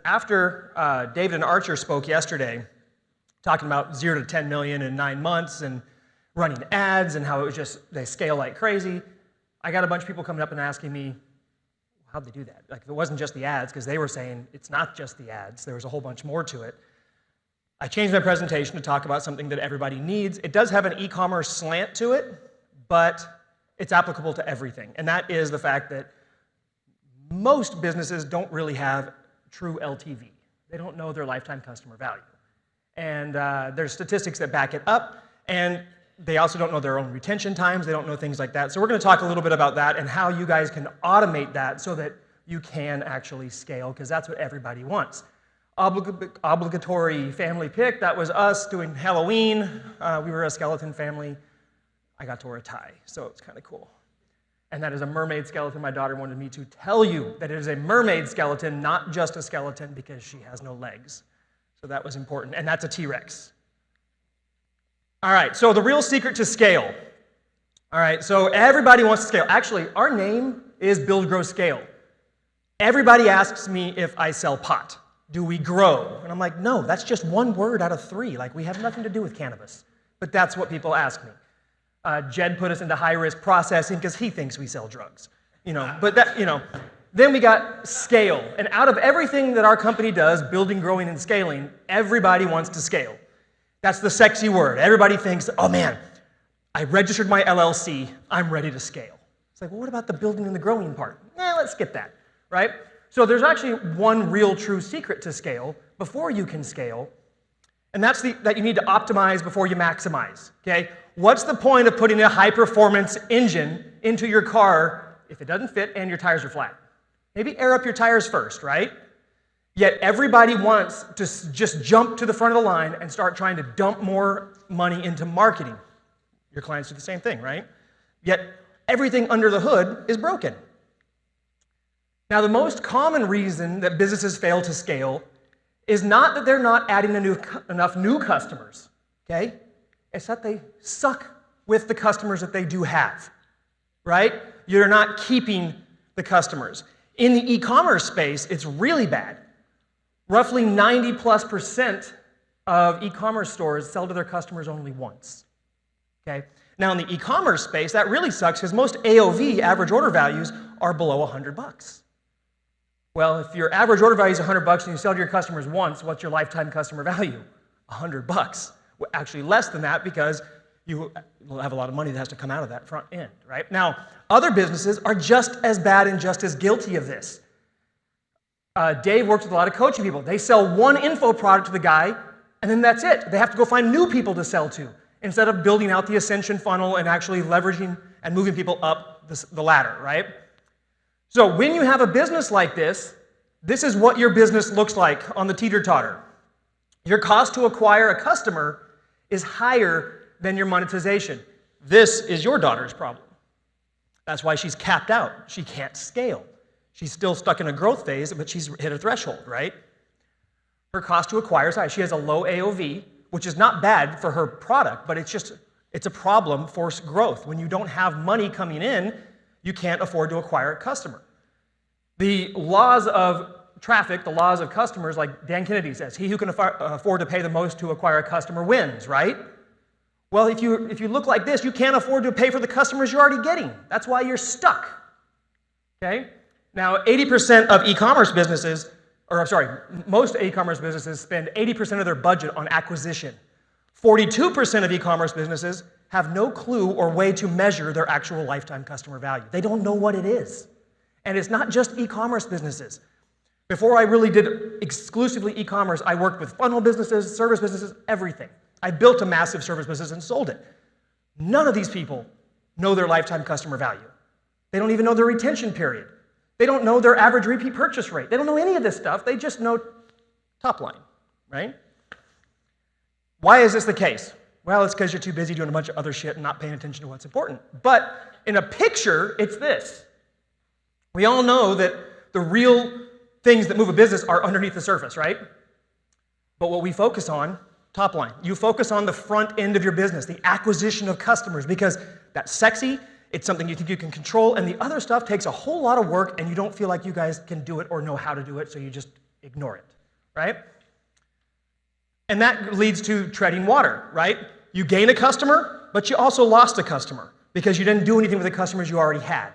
after David and Archer spoke yesterday, talking about 0 to 10 million in 9 months and running ads and how it was just, they scale like crazy, I got a bunch of people coming up and asking me, how'd they do that? Like, if it wasn't just the ads, because they were saying it's not just the ads, there was a whole bunch more to it. I changed my presentation to talk about something that everybody needs. It does have an e-commerce slant to it, but it's applicable to everything. And that is the fact that most businesses don't really have true LTV. They don't know their lifetime customer value. And there's statistics that back it up, and they also don't know their own retention times. They don't know things like that. So we're going to talk a little bit about that and how you guys can automate that so that you can actually scale, because that's what everybody wants. Obligatory family pick, that was us doing Halloween. We were a skeleton family. I got to wear a tie, so it's kind of cool. And that is a mermaid skeleton. My daughter wanted me to tell you that it is a mermaid skeleton, not just a skeleton, because she has no legs. So that was important, and that's a T-Rex. All right, so the real secret to scale. All right, so everybody wants to scale. Actually, our name is Build, Grow, Scale. Everybody asks me if I sell pot. Do we grow? And I'm like, no, that's just one word out of 3. Like, we have nothing to do with cannabis. But that's what people ask me. Jed put us into high-risk processing because he thinks we sell drugs. But that, Then we got scale. And out of everything that our company does, building, growing, and scaling, everybody wants to scale. That's the sexy word. Everybody thinks, oh man, I registered my LLC, I'm ready to scale. It's like, well, what about the building and the growing part? Let's skip that, right? So there's actually one real true secret to scale before you can scale, and that's that you need to optimize before you maximize, okay? What's the point of putting a high-performance engine into your car if it doesn't fit and your tires are flat? Maybe air up your tires first, right? Yet everybody wants to just jump to the front of the line and start trying to dump more money into marketing. Your clients do the same thing, right? Yet everything under the hood is broken. Now, the most common reason that businesses fail to scale is not that they're not adding enough new customers, okay? It's that they suck with the customers that they do have, right? You're not keeping the customers. In the e-commerce space, it's really bad. Roughly 90+% of e-commerce stores sell to their customers only once, okay? Now, in the e-commerce space, that really sucks because most AOV, average order values, are below $100. Well, if your average order value is $100 and you sell to your customers once, what's your lifetime customer value? $100. Well, actually less than that, because you will have a lot of money that has to come out of that front end, right? Now, other businesses are just as bad and just as guilty of this. Dave works with a lot of coaching people. They sell one info product to the guy, and then that's it. They have to go find new people to sell to, instead of building out the ascension funnel and actually leveraging and moving people up the ladder, right? So when you have a business like this, this is what your business looks like on the teeter-totter. Your cost to acquire a customer is higher than your monetization. This is your daughter's problem. That's why she's capped out. She can't scale. She's still stuck in a growth phase, but she's hit a threshold, right? Her cost to acquire is high. She has a low AOV, which is not bad for her product, but it's a problem for growth. When you don't have money coming in, you can't afford to acquire a customer. The laws of traffic, the laws of customers, like Dan Kennedy says, he who can afford to pay the most to acquire a customer wins, right? Well, if you look like this, you can't afford to pay for the customers you're already getting. That's why you're stuck, okay? Now, 80% of e-commerce businesses, most e-commerce businesses spend 80% of their budget on acquisition. 42% of e-commerce businesses have no clue or way to measure their actual lifetime customer value. They don't know what it is. And it's not just e-commerce businesses. Before I really did exclusively e-commerce, I worked with funnel businesses, service businesses, everything. I built a massive service business and sold it. None of these people know their lifetime customer value. They don't even know their retention period. They don't know their average repeat purchase rate. They don't know any of this stuff. They just know top line, right? Why is this the case? Well, it's because you're too busy doing a bunch of other shit and not paying attention to what's important. But in a picture, it's this. We all know that the real things that move a business are underneath the surface, right? But what we focus on, top line, you focus on the front end of your business, the acquisition of customers, because that's sexy, it's something you think you can control, and the other stuff takes a whole lot of work, and you don't feel like you guys can do it or know how to do it, so you just ignore it. right? And that leads to treading water, right? You gain a customer, but you also lost a customer because you didn't do anything with the customers you already had.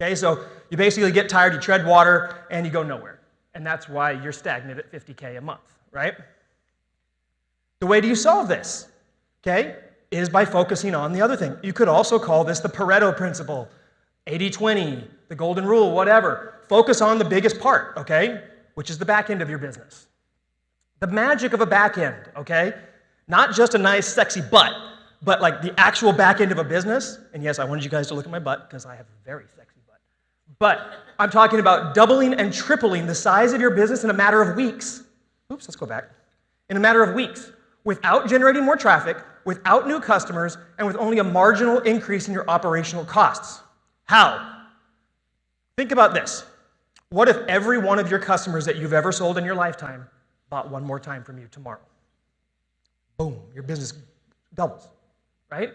Okay, so you basically get tired, you tread water, and you go nowhere. And that's why you're stagnant at $50K a month, right? The way do you solve this, okay, is by focusing on the other thing. You could also call this the Pareto principle, 80-20, the golden rule, whatever. Focus on the biggest part, okay, which is the back end of your business. The magic of a back end, okay, not just a nice, sexy butt, but like the actual back end of a business. And yes, I wanted you guys to look at my butt because I have a very sexy butt. But I'm talking about doubling and tripling the size of your business in a matter of weeks. Oops, let's go back. In a matter of weeks, without generating more traffic, without new customers, and with only a marginal increase in your operational costs. How? Think about this. What if every one of your customers that you've ever sold in your lifetime bought one more time from you tomorrow? Boom, your business doubles, right?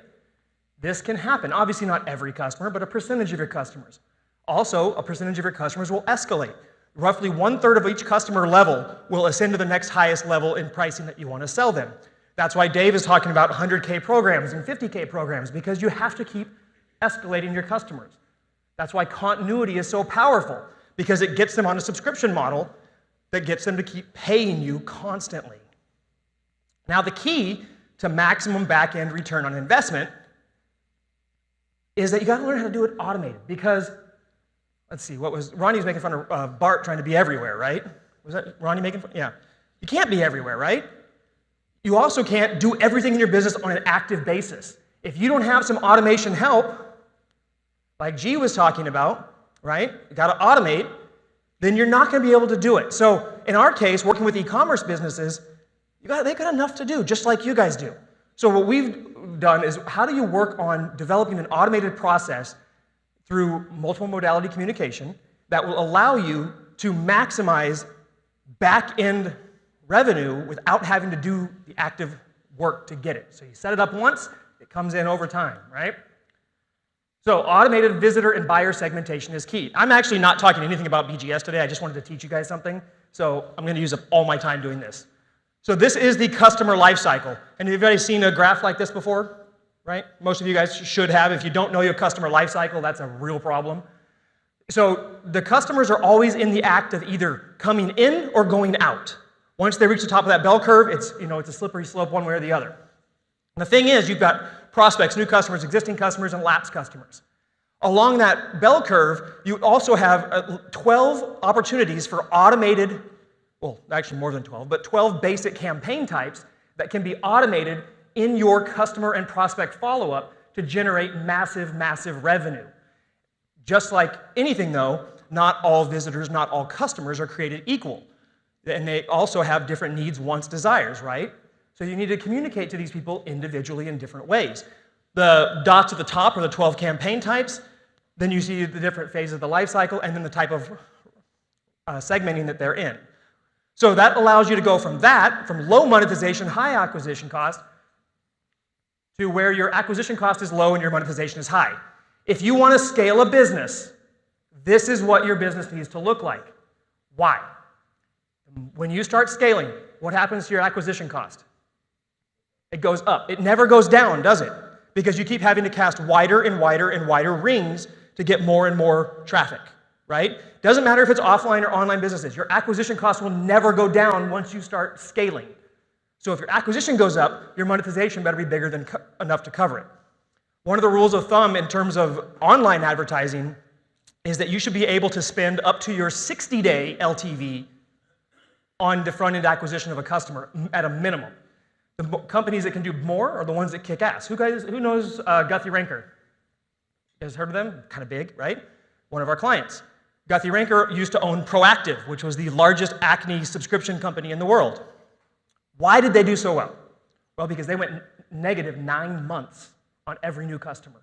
This can happen. Obviously not every customer, but a percentage of your customers. Also, a percentage of your customers will escalate. Roughly 1/3 of each customer level will ascend to the next highest level in pricing that you want to sell them. That's why Dave is talking about 100K programs and 50K programs, because you have to keep escalating your customers. That's why continuity is so powerful, because it gets them on a subscription model that gets them to keep paying you constantly. Now, the key to maximum back-end return on investment is that you got to learn how to do it automated, because let's see, Ronnie was making fun of Bart trying to be everywhere, right? Was that Ronnie making fun? Yeah. You can't be everywhere, right? You also can't do everything in your business on an active basis. If you don't have some automation help, like G was talking about, right? You got to automate, then you're not going to be able to do it. So in our case, working with e-commerce businesses, they got enough to do, just like you guys do. So what we've done is, how do you work on developing an automated process through multiple modality communication that will allow you to maximize back-end revenue without having to do the active work to get it. So you set it up once, it comes in over time, right? So automated visitor and buyer segmentation is key. I'm actually not talking anything about BGS today. I just wanted to teach you guys something. So I'm going to use up all my time doing this. So this is the customer life cycle. And have you guys seen a graph like this before? Right? Most of you guys should have. If you don't know your customer life cycle, that's a real problem. So the customers are always in the act of either coming in or going out. Once they reach the top of that bell curve, it's a slippery slope one way or the other. And the thing is, you've got prospects, new customers, existing customers, and lapsed customers. Along that bell curve, you also have 12 opportunities for automated, well, actually more than 12, but 12 basic campaign types that can be automated in your customer and prospect follow-up to generate massive, massive revenue. Just like anything though, not all visitors, not all customers are created equal. And they also have different needs, wants, desires, right? So you need to communicate to these people individually in different ways. The dots at the top are the 12 campaign types. Then you see the different phases of the life cycle and then the type of segmenting that they're in. So that allows you to go from low monetization, high acquisition cost, to where your acquisition cost is low and your monetization is high. If you want to scale a business, this is what your business needs to look like. Why? When you start scaling, what happens to your acquisition cost? It goes up. It never goes down, does it? Because you keep having to cast wider and wider and wider rings to get more and more traffic, right? Doesn't matter if it's offline or online businesses. Your acquisition cost will never go down once you start scaling. So if your acquisition goes up, your monetization better be bigger than enough to cover it. One of the rules of thumb in terms of online advertising is that you should be able to spend up to your 60-day LTV on the front-end acquisition of a customer at a minimum. The companies that can do more are the ones that kick ass. Who knows Guthrie Ranker? You guys heard of them? Kind of big, right? One of our clients. Guthrie Ranker used to own Proactive, which was the largest acne subscription company in the world. Why did they do so well? Well, because they went negative 9 months on every new customer.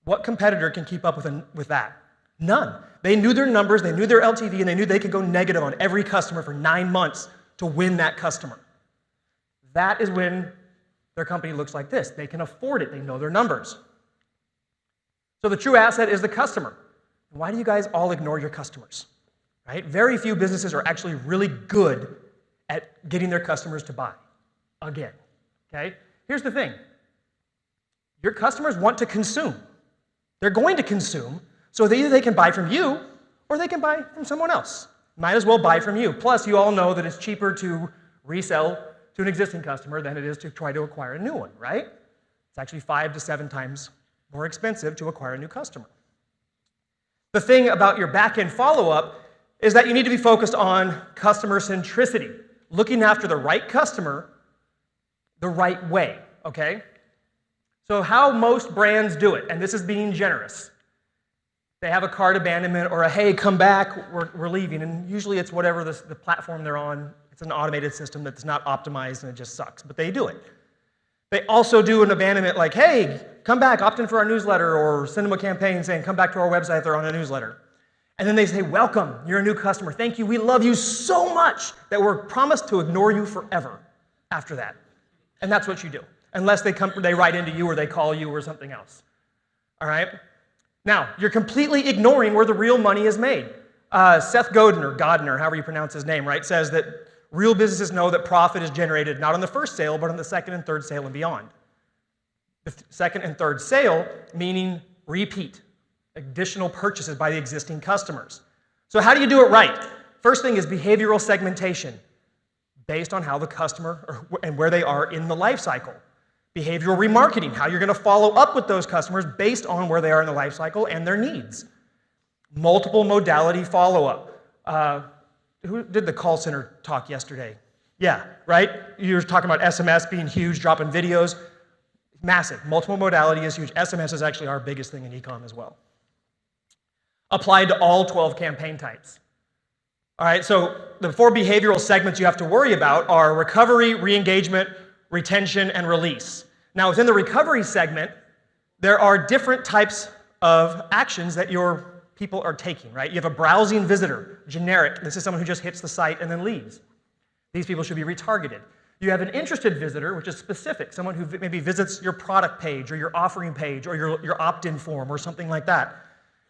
What competitor can keep up with that? None. They knew their numbers, they knew their LTV, and they knew they could go negative on every customer for 9 months to win that customer. That is when their company looks like this. They can afford it. They know their numbers. So the true asset is the customer. Why do you guys all ignore your customers? right? Very few businesses are actually really good at getting their customers to buy again, okay? Here's the thing. Your customers want to consume. They're going to consume, so either they can buy from you or they can buy from someone else. Might as well buy from you. Plus, you all know that it's cheaper to resell to an existing customer than it is to try to acquire a new one, right? It's actually 5 to 7 times more expensive to acquire a new customer. The thing about your back-end follow-up is that you need to be focused on customer centricity, looking after the right customer the right way, okay? So how most brands do it, and this is being generous. They have a cart abandonment or a, hey, come back, we're leaving, and usually it's whatever the platform they're on. It's an automated system that's not optimized and it just sucks, but they do it. They also do an abandonment like, hey, come back, opt in for our newsletter, or send them a campaign saying, come back to our website if they're on a newsletter. And then they say, welcome, you're a new customer. Thank you, we love you so much that we're promised to ignore you forever after that. And that's what you do, unless they write into you or they call you or something else. All right? Now, you're completely ignoring where the real money is made. Seth Godin, or Godin, however you pronounce his name, right, says that real businesses know that profit is generated not on the first sale, but on the second and third sale and beyond. The second and third sale meaning repeat, additional purchases by the existing customers. So how do you do it right? First thing is behavioral segmentation, based on how the customer and where they are in the life cycle. Behavioral remarketing, how you're going to follow up with those customers based on where they are in the life cycle and their needs. Multiple modality follow-up. Who did the call center talk yesterday? Yeah, right? You were talking about SMS being huge, dropping videos. Massive. Multiple modality is huge. SMS is actually our biggest thing in e-com as well. Applied to all 12 campaign types. All right, so the 4 behavioral segments you have to worry about are recovery, re-engagement, retention, and release. Now, within the recovery segment, there are different types of actions that your people are taking, right? You have a browsing visitor, generic. This is someone who just hits the site and then leaves. These people should be retargeted. You have an interested visitor, which is specific, someone who maybe visits your product page or your offering page or your opt-in form or something like that.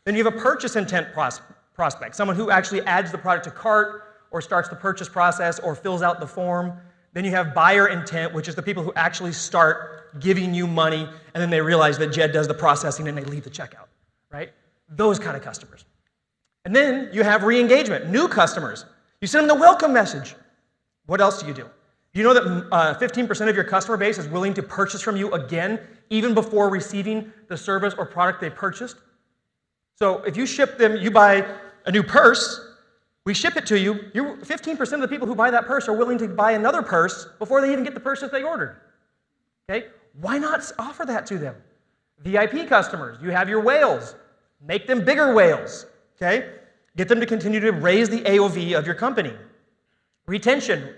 Then you have a purchase intent prospect, someone who actually adds the product to cart or starts the purchase process or fills out the form. Then you have buyer intent, which is the people who actually start giving you money and then they realize that Jed does the processing and they leave the checkout, right? Those kind of customers. And then you have re-engagement, new customers. You send them the welcome message. What else do? You know that 15% of your customer base is willing to purchase from you again, even before receiving the service or product they purchased? So if you ship them, you buy a new purse, we ship it to you, 15% of the people who buy that purse are willing to buy another purse before they even get the purse that they ordered. Okay? Why not offer that to them? VIP customers, you have your whales. Make them bigger whales. Okay? Get them to continue to raise the AOV of your company. Retention,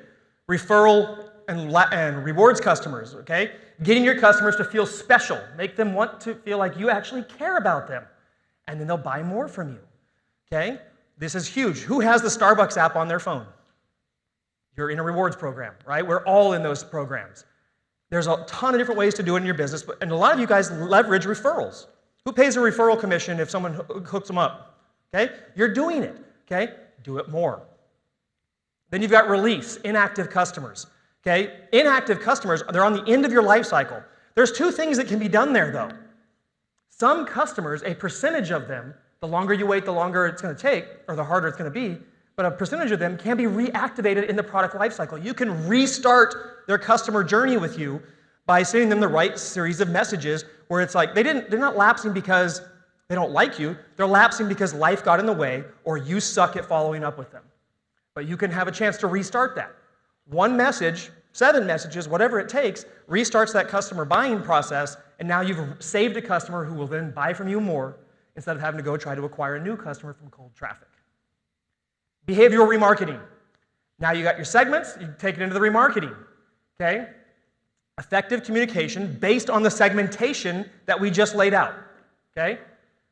referral and rewards customers. Okay? Getting your customers to feel special. Make them want to feel like you actually care about them. And then they'll buy more from you. Okay? This is huge. Who has the Starbucks app on their phone? You're in a rewards program, right? We're all in those programs. There's a ton of different ways to do it in your business, and a lot of you guys leverage referrals. Who pays a referral commission if someone hooks them up? Okay? You're doing it. Okay? Do it more. Then you've got release, inactive customers. Okay? Inactive customers, they're on the end of your life cycle. There's 2 things that can be done there, though. Some customers, a percentage of them, the longer you wait, the longer it's going to take, or the harder it's going to be, but a percentage of them can be reactivated in the product lifecycle. You can restart their customer journey with you by sending them the right series of messages where it's like they're not lapsing because they don't like you, they're lapsing because life got in the way or you suck at following up with them. But you can have a chance to restart that. 1 message, 7 messages, whatever it takes, restarts that customer buying process, and now you've saved a customer who will then buy from you more instead of having to go try to acquire a new customer from cold traffic. Behavioral remarketing. Now you got your segments, you take it into the remarketing. Okay? Effective communication based on the segmentation that we just laid out. Okay?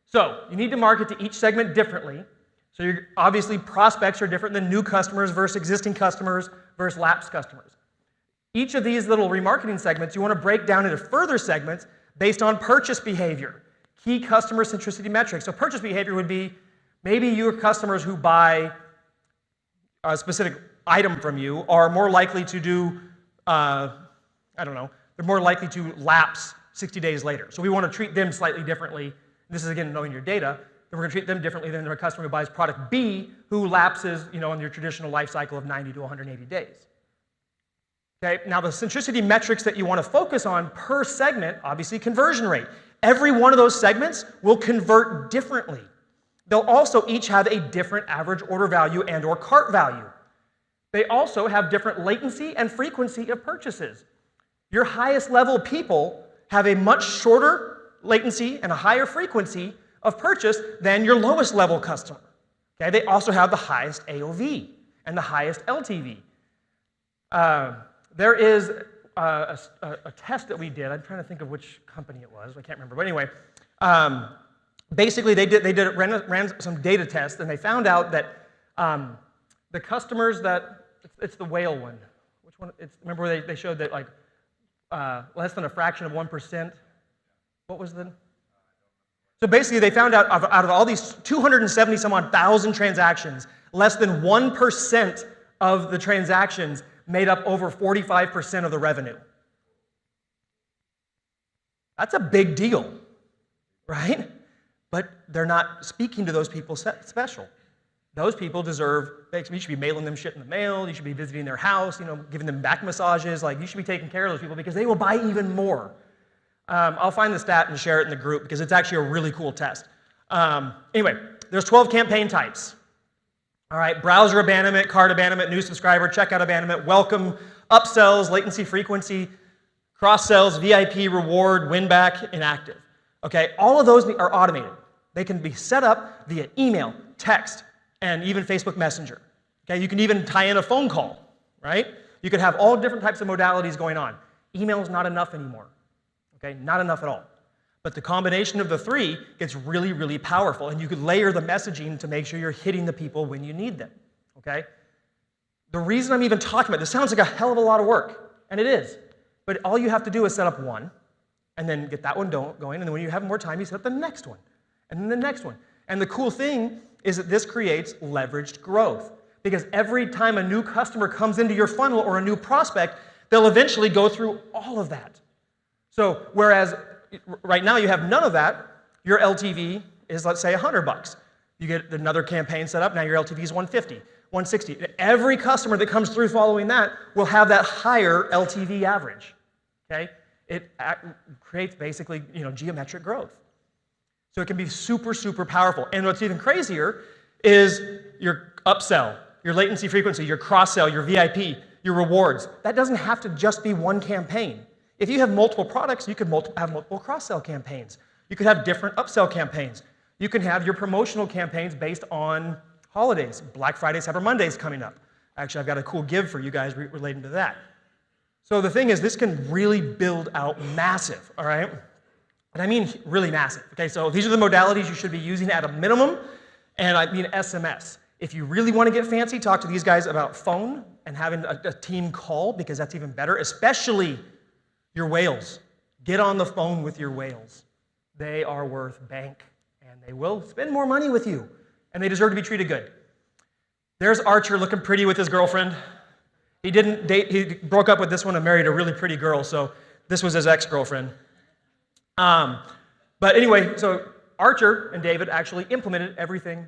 So you need to market to each segment differently. So obviously prospects are different than new customers versus existing customers versus lapsed customers. Each of these little remarketing segments you want to break down into further segments based on purchase behavior, key customer centricity metrics. So purchase behavior would be maybe your customers who buy a specific item from you are more likely to do, they're more likely to lapse 60 days later. So we want to treat them slightly differently. This is, again, knowing your data. Then we're going to treat them differently than a customer who buys product B who lapses, in your traditional life cycle of 90 to 180 days. Okay, now the centricity metrics that you want to focus on per segment, obviously conversion rate. Every one of those segments will convert differently. They'll also each have a different average order value and or cart value. They also have different latency and frequency of purchases. Your highest level people have a much shorter latency and a higher frequency of purchase than your lowest level customer. Okay, they also have the highest AOV and the highest LTV. There is a test that we did. I'm trying to think of which company it was. I can't remember. But anyway, basically ran some data tests, and they found out that the customers that it's the whale one. Which one? Remember where they showed that like less than a fraction of 1%. What was the? So basically, they found out of all these 270 some odd thousand transactions, less than 1% of the transactions made up over 45% of the revenue. That's a big deal, right? But they're not speaking to those people special. Those people deserve, you should be mailing them shit in the mail, you should be visiting their house, giving them back massages, like you should be taking care of those people because they will buy even more. I'll find the stat and share it in the group because it's actually a really cool test. Anyway, there's 12 campaign types. All right, browser abandonment, cart abandonment, new subscriber, checkout abandonment, welcome, upsells, latency, frequency, cross-sells, VIP, reward, win-back, inactive. Okay, all of those are automated. They can be set up via email, text, and even Facebook Messenger. Okay, you can even tie in a phone call, right? You could have all different types of modalities going on. Email is not enough anymore. Okay, not enough at all. But the combination of the three gets really, really powerful, and you could layer the messaging to make sure you're hitting the people when you need them, okay? The reason I'm even talking about this sounds like a hell of a lot of work, and it is, but all you have to do is set up one, and then get that one going, and then when you have more time, you set up the next one, and then the next one. And the cool thing is that this creates leveraged growth, because every time a new customer comes into your funnel or a new prospect, they'll eventually go through all of that. So whereas right now you have none of that, your LTV is, let's say, $100. You get another campaign set up, now your LTV is $150, $160. Every customer that comes through following that will have that higher LTV average, okay? It creates basically, geometric growth. So it can be super, super powerful. And what's even crazier is your upsell, your latency frequency, your cross-sell, your VIP, your rewards. That doesn't have to just be one campaign. If you have multiple products, you could have multiple cross-sell campaigns. You could have different upsell campaigns. You can have your promotional campaigns based on holidays. Black Friday, Cyber Monday's coming up. Actually, I've got a cool give for you guys relating to that. So the thing is, this can really build out massive, all right? And I mean really massive. Okay, so these are the modalities you should be using at a minimum, and I mean SMS. If you really want to get fancy, talk to these guys about phone and having a team call, because that's even better, especially your whales. Get on the phone with your whales. They are worth bank, and they will spend more money with you, and they deserve to be treated good. There's Archer looking pretty with his girlfriend. He broke up with this one and married a really pretty girl, so this was his ex-girlfriend. But anyway, so Archer and David actually implemented everything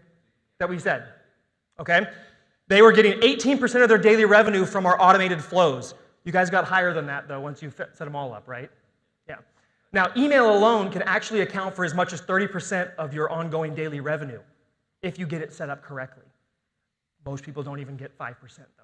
that we said, okay? They were getting 18% of their daily revenue from our automated flows. You guys got higher than that, though, once you set them all up, right? Yeah. Now, email alone can actually account for as much as 30% of your ongoing daily revenue if you get it set up correctly. Most people don't even get 5%, though.